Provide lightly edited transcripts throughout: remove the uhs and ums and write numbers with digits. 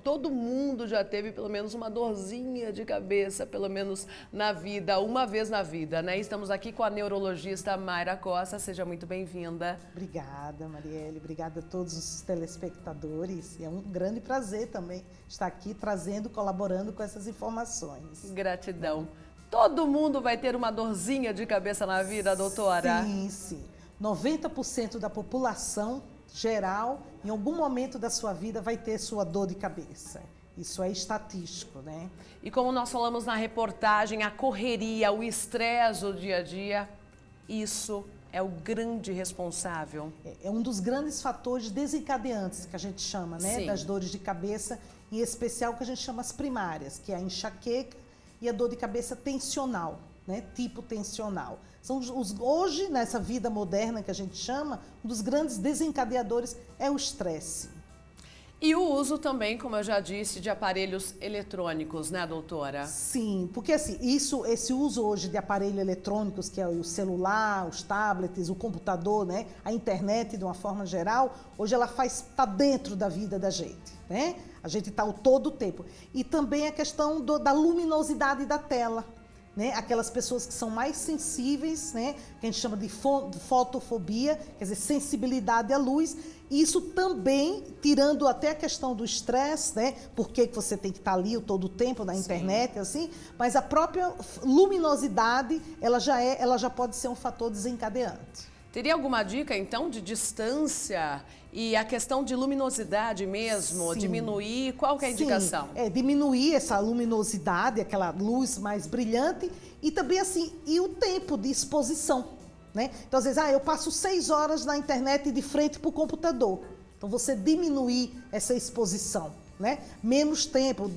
todo mundo já teve pelo menos uma dorzinha de cabeça, pelo menos na vida, uma vez na vida, né? Estamos aqui com a neurologista Mayra Costa, seja muito bem-vinda. Obrigada, Marielle, obrigada a todos os telespectadores. É um grande prazer também estar aqui trazendo, colaborando com essas informações. Gratidão. Todo mundo vai ter uma dorzinha de cabeça na vida, doutora? Sim, sim. 90% da população geral, em algum momento da sua vida, vai ter sua dor de cabeça. Isso é estatístico, né? E como nós falamos na reportagem, a correria, o estresse do dia a dia, isso é o grande responsável. É um dos grandes fatores desencadeantes que a gente chama, né? Sim. Das dores de cabeça, em especial o que a gente chama as primárias, que é a enxaqueca e a dor de cabeça tensional, né? Tipo tensional. São hoje, nessa vida moderna que a gente chama, um dos grandes desencadeadores é o estresse. E o uso também, como eu já disse, de aparelhos eletrônicos, né, doutora? Sim, porque assim, esse uso hoje de aparelhos eletrônicos, que é o celular, os tablets, o computador, né, a internet de uma forma geral, hoje ela está dentro da vida da gente, né? A gente está todo o tempo. E também a questão da luminosidade da tela. Né? Aquelas pessoas que são mais sensíveis, né? Que a gente chama de fotofobia, quer dizer, sensibilidade à luz. E isso também, tirando até a questão do estresse, né? Por que você tem que estar ali todo o tempo na internet, sim, assim, mas a própria luminosidade, ela já pode ser um fator desencadeante. Teria alguma dica, então, de distância e a questão de luminosidade mesmo? Sim. Diminuir? Qual que é a indicação? Sim, diminuir essa luminosidade, aquela luz mais brilhante e também, assim, e o tempo de exposição, né? Então, às vezes, eu passo 6 horas na internet de frente para o computador. Então, você diminuir essa exposição, né? Menos tempo,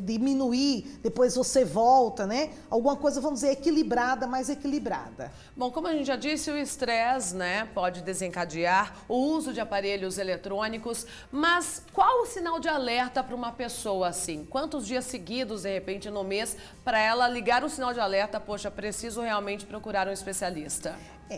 diminuir, depois você volta, né? Alguma coisa, vamos dizer, equilibrada, mais equilibrada. Bom, como a gente já disse, o estresse, né, pode desencadear o uso de aparelhos eletrônicos, mas qual o sinal de alerta para uma pessoa assim? Quantos dias seguidos, de repente, no mês, para ela ligar o sinal de alerta, poxa, preciso realmente procurar um especialista?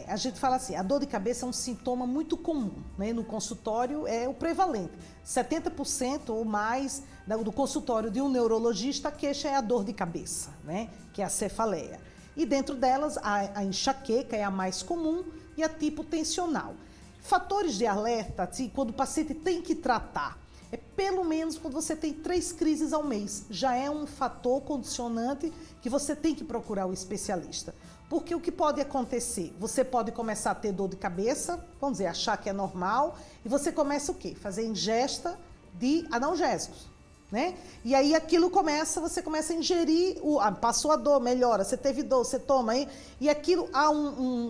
A gente fala assim, a dor de cabeça é um sintoma muito comum, né? No consultório é o prevalente. 70% ou mais do consultório de um neurologista, a queixa é a dor de cabeça, né? Que é a cefaleia. E dentro delas, a enxaqueca é a mais comum e a tipo tensional. Fatores de alerta, assim, quando o paciente tem que tratar, é pelo menos quando você tem 3 crises ao mês. Já é um fator condicionante que você tem que procurar o especialista. Porque o que pode acontecer? Você pode começar a ter dor de cabeça, vamos dizer, achar que é normal, e você começa o quê? Fazer ingesta de analgésicos, né? E aí você começa a ingerir, passou a dor, melhora, você teve dor, você toma aí, e aquilo há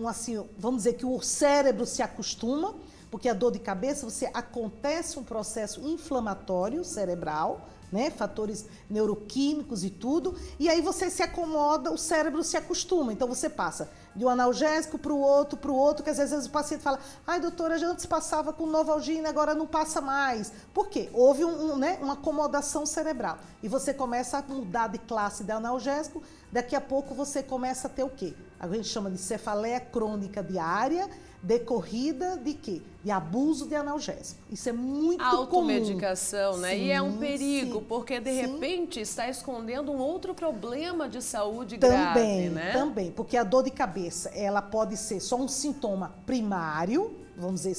assim, vamos dizer que o cérebro se acostuma, porque a dor de cabeça, acontece um processo inflamatório cerebral, né? Fatores neuroquímicos e tudo, e aí você se acomoda, o cérebro se acostuma, então você passa de um analgésico para o outro, que às vezes o paciente fala, ai doutora, antes passava com Novalgina, agora não passa mais. Por quê? Houve uma acomodação cerebral, e você começa a mudar de classe de analgésico, daqui a pouco você começa a ter o quê? A gente chama de cefaleia crônica diária, decorrida de quê? De abuso de analgésico. Isso é muito comum. Automedicação, né? Sim, e é um perigo, sim, porque de repente está escondendo um outro problema de saúde também, grave, né? Também, porque a dor de cabeça, ela pode ser só um sintoma primário, vamos dizer,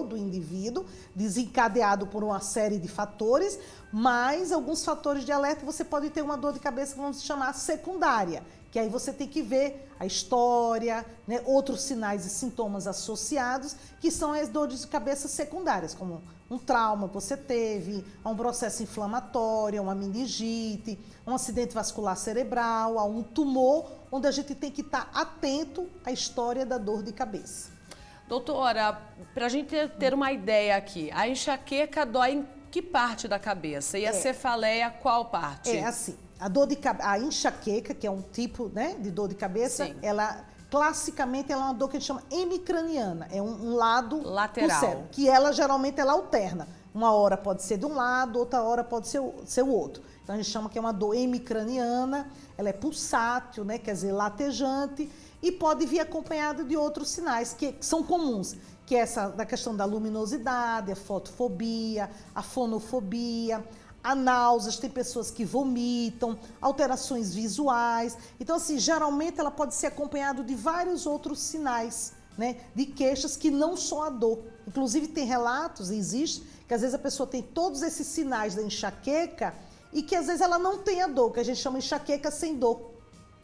do indivíduo, desencadeado por uma série de fatores, mas alguns fatores de alerta você pode ter uma dor de cabeça que vamos chamar secundária, que aí você tem que ver a história, né, outros sinais e sintomas associados, que são as dores de cabeça secundárias, como um trauma que você teve, um processo inflamatório, uma meningite, um acidente vascular cerebral, um tumor, onde a gente tem que estar atento à história da dor de cabeça. Doutora, para a gente ter uma ideia aqui, a enxaqueca dói em que parte da cabeça? E a cefaleia, qual parte? É assim, a enxaqueca, que é um tipo, né, de dor de cabeça, sim, classicamente ela é uma dor que a gente chama hemicraniana, é um lado lateral, do cérebro, que ela geralmente alterna. Uma hora pode ser de um lado, outra hora pode ser o outro. Então a gente chama que é uma dor hemicraniana, ela é pulsátil, né, quer dizer, latejante, e pode vir acompanhada de outros sinais que são comuns, que é essa da questão da luminosidade, a fotofobia, a fonofobia, a náuseas, tem pessoas que vomitam, alterações visuais. Então, assim, geralmente ela pode ser acompanhada de vários outros sinais, né, de queixas que não só a dor. Inclusive, tem relatos, existe, que às vezes a pessoa tem todos esses sinais da enxaqueca e que às vezes ela não tem a dor, que a gente chama enxaqueca sem dor,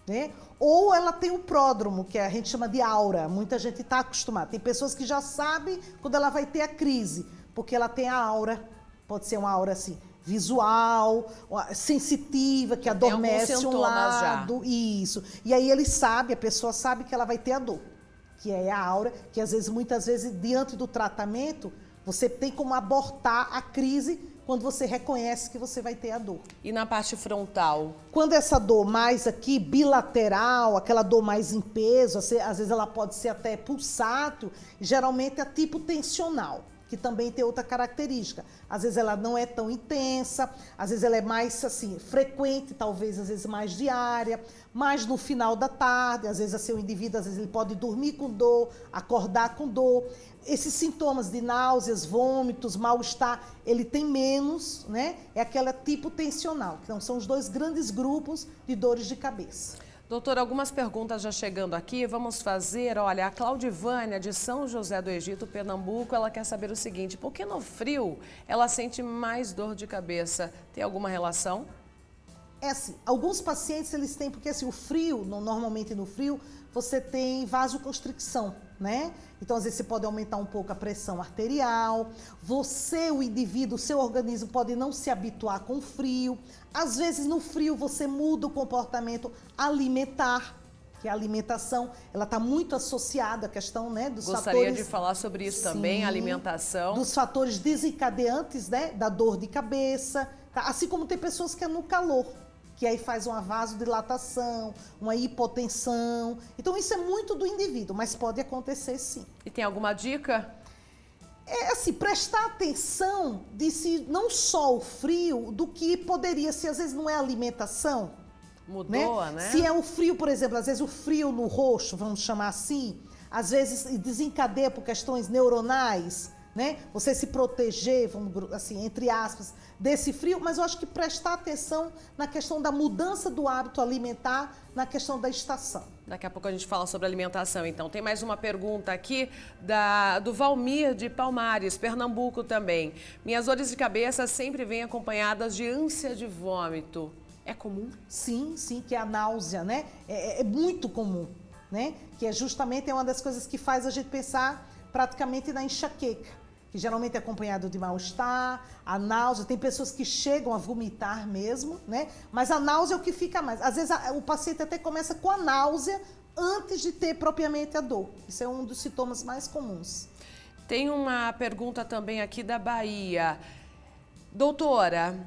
né? Ou ela tem o pródromo, que a gente chama de aura. Muita gente está acostumada. Tem pessoas que já sabem quando ela vai ter a crise, porque ela tem a aura. Pode ser uma aura assim, visual, sensitiva, que adormece um lado. Já. Isso. E aí ele sabe, a pessoa sabe que ela vai ter a dor, que é a aura, que às vezes, muitas vezes, diante do tratamento, você tem como abortar a crise quando você reconhece que você vai ter a dor. E na parte frontal? Quando essa dor mais aqui, bilateral, aquela dor mais em peso, às vezes ela pode ser até pulsátil, geralmente é tipo tensional, que também tem outra característica. Às vezes ela não é tão intensa, às vezes ela é mais assim, frequente, talvez às vezes mais diária, mais no final da tarde, às vezes assim, o indivíduo às vezes ele pode dormir com dor, acordar com dor. Esses sintomas de náuseas, vômitos, mal-estar, ele tem menos, né? É aquela tipo tensional. Então, são os dois grandes grupos de dores de cabeça. Doutora, algumas perguntas já chegando aqui, vamos fazer. Olha, a Claudivânia, de São José do Egito, Pernambuco, ela quer saber o seguinte: por que no frio ela sente mais dor de cabeça? Tem alguma relação? É assim, alguns pacientes eles têm, porque assim, o frio, normalmente no frio, você tem vasoconstricção, né? Então, às vezes, você pode aumentar um pouco a pressão arterial. Você, o indivíduo, o seu organismo pode não se habituar com o frio. Às vezes, no frio, você muda o comportamento alimentar, que a alimentação, ela está muito associada à questão, né, dos Gostaria fatores... de falar sobre isso também, alimentação. Dos fatores desencadeantes, né, da dor de cabeça. Tá? Assim como tem pessoas que é no calor, que aí faz uma vasodilatação, uma hipotensão. Então, isso é muito do indivíduo, mas pode acontecer sim. E tem alguma dica? É assim, prestar atenção de se não só o frio, do que poderia ser, às vezes não é a alimentação. Mudou, né? Se é o frio, por exemplo, às vezes o frio no rosto, vamos chamar assim, às vezes desencadeia por questões neuronais, né? Você se proteger, vamos, assim, entre aspas, desse frio, mas eu acho que prestar atenção na questão da mudança do hábito alimentar, na questão da estação. Daqui a pouco a gente fala sobre alimentação, então. Tem mais uma pergunta aqui do Valmir, de Palmares, Pernambuco também. Minhas dores de cabeça sempre vêm acompanhadas de ânsia de vômito. É comum? Sim, sim, que é a náusea, né? É muito comum, né? Que é justamente uma das coisas que faz a gente pensar praticamente na enxaqueca, que geralmente é acompanhado de mal-estar, a náusea. Tem pessoas que chegam a vomitar mesmo, né? Mas a náusea é o que fica mais. Às vezes o paciente até começa com a náusea antes de ter propriamente a dor. Isso é um dos sintomas mais comuns. Tem uma pergunta também aqui da Bahia. Doutora,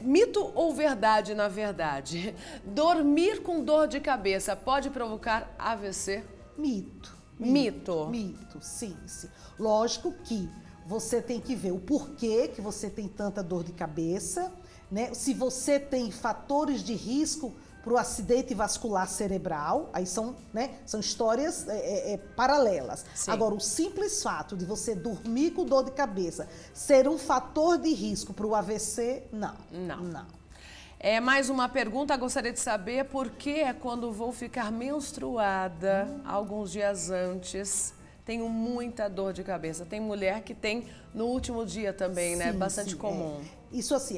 mito ou verdade, na verdade? Dormir com dor de cabeça pode provocar AVC? Mito. Mito? Mito, sim, sim. Lógico que você tem que ver o porquê que você tem tanta dor de cabeça, né? Se você tem fatores de risco para o acidente vascular cerebral, aí são, né, são histórias paralelas. Sim. Agora, o simples fato de você dormir com dor de cabeça ser um fator de risco para o AVC, não. Não. Mais uma pergunta, gostaria de saber por que quando vou ficar menstruada alguns dias antes, tenho muita dor de cabeça. Tem mulher que tem no último dia também, né? Bastante comum. Isso assim,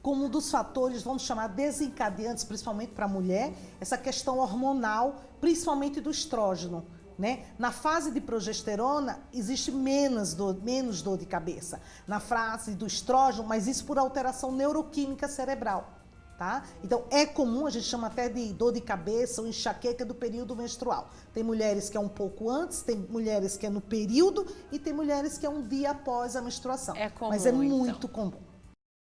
como um dos fatores, vamos chamar desencadeantes, principalmente para a mulher, essa questão hormonal, principalmente do estrógeno, né? Na fase de progesterona, existe menos dor de cabeça. Na fase do estrógeno, mas isso por alteração neuroquímica cerebral. Tá? Então, é comum, a gente chama até de dor de cabeça ou enxaqueca do período menstrual. Tem mulheres que é um pouco antes, tem mulheres que é no período e tem mulheres que é um dia após a menstruação. É comum, mas é muito comum.